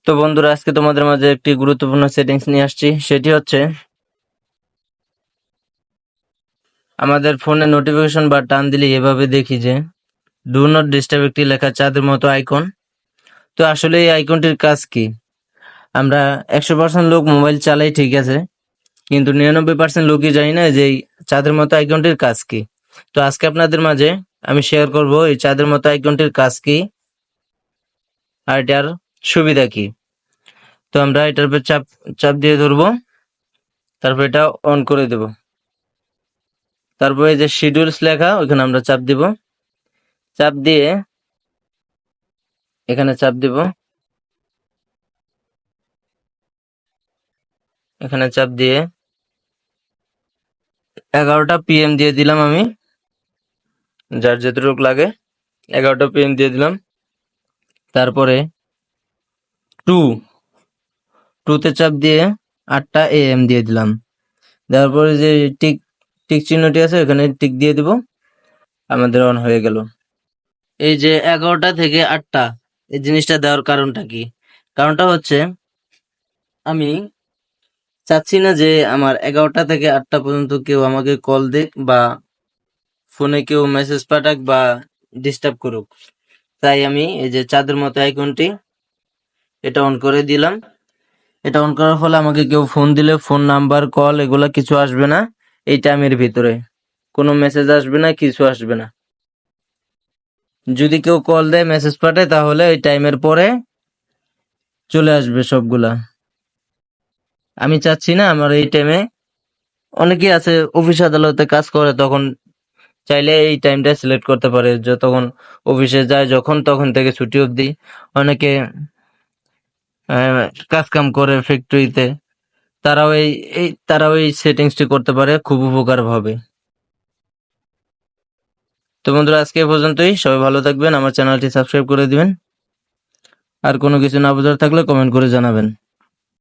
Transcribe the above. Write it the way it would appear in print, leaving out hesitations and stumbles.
তো বন্ধুরা, আজকে তোমাদের মাঝে একটি গুরুত্বপূর্ণ সেটিংস নিয়ে আসছি। সেটি হচ্ছে আমাদের ফোনে নোটিফিকেশন বা টান দিলে এভাবে দেখি যে ডু নট ডিস্টার্ব একটি লেখা চাঁদের মতো আইকন। তো আসলে এই আইকনটির কাজ কি? আমরা 100% লোক মোবাইল চালাই, ঠিক আছে, কিন্তু 99% লোকই জানি না যে এই চাঁদের মতো আইকনটির কাজ কি। তো আজকে আপনাদের মাঝে আমি শেয়ার করব এই চাঁদের মতো আইকনটির কাজ কি আর এটার সুবিধা কি। তো আমরা এটার উপর চাপ চাপ দিয়ে ধরবো, তারপর এটা অন করে দেব। তারপরে এই যে শিডিউলস লেখা, ওইখানে আমরা চাপ দিব। চাপ দিয়ে এখানে চাপ দিব, এখানে চাপ দিয়ে 11টা PM দিয়ে দিলাম আমি, যার যতটুকু লাগে 11টা PM দিয়ে দিলাম। তারপরে 2তে চাপ দিয়ে 8টা AM দিয়ে দিলাম। দেওয়ার পরে যে টিক টিক চিহ্নটি আছে ওখানে টিক দিয়ে দিব, আমাদের অন হয়ে গেল। এই যে 11টা থেকে 8টা এই জিনিসটা দেওয়ার কারণটা কি? কারণটা হচ্ছে আমি চাচ্ছি না যে আমার 11টা থেকে 8টা পর্যন্ত কেউ আমাকে কল দিক বা ফোনে কেউ মেসেজ পাঠাক বা ডিস্টার্ব করুক। তাই আমি এই যে চাঁদের মতো আইকনটি এটা অন করে দিলাম। এটা অন করার ফলে আমাকে কেউ ফোন দিলে ফোন নাম্বার, কল এগুলা কিছু আসবে না এই টাইমের ভিতরে। কোনো মেসেজ আসবে না, কিছু আসবে না। যদি কেউ কল দেয়, মেসেজ পাঠায়, তাহলে এই টাইমের পরে চলে আসবে সবগুলা। আমি চাচ্ছি না আমার এই টাইমে, অনেকেই আছে অফিস আদালতে কাজ করে, তখন চাইলে এই টাইমটা সিলেক্ট করতে পারে যে তখন অফিসে যায়, যখন তখন থেকে ছুটি অবধি। অনেকে কাজ কাম করে ফ্যাক্টরিতে, তারাও এই সেটিংসটি করতে পারে, খুব উপকার হবে। তো বন্ধুরা, আজকে এ পর্যন্তই। সবাই ভালো থাকবেন, আমার চ্যানেলটি সাবস্ক্রাইব করে দিবেন। আর কোনো কিছু না বোঝার থাকলে কমেন্ট করে জানাবেন।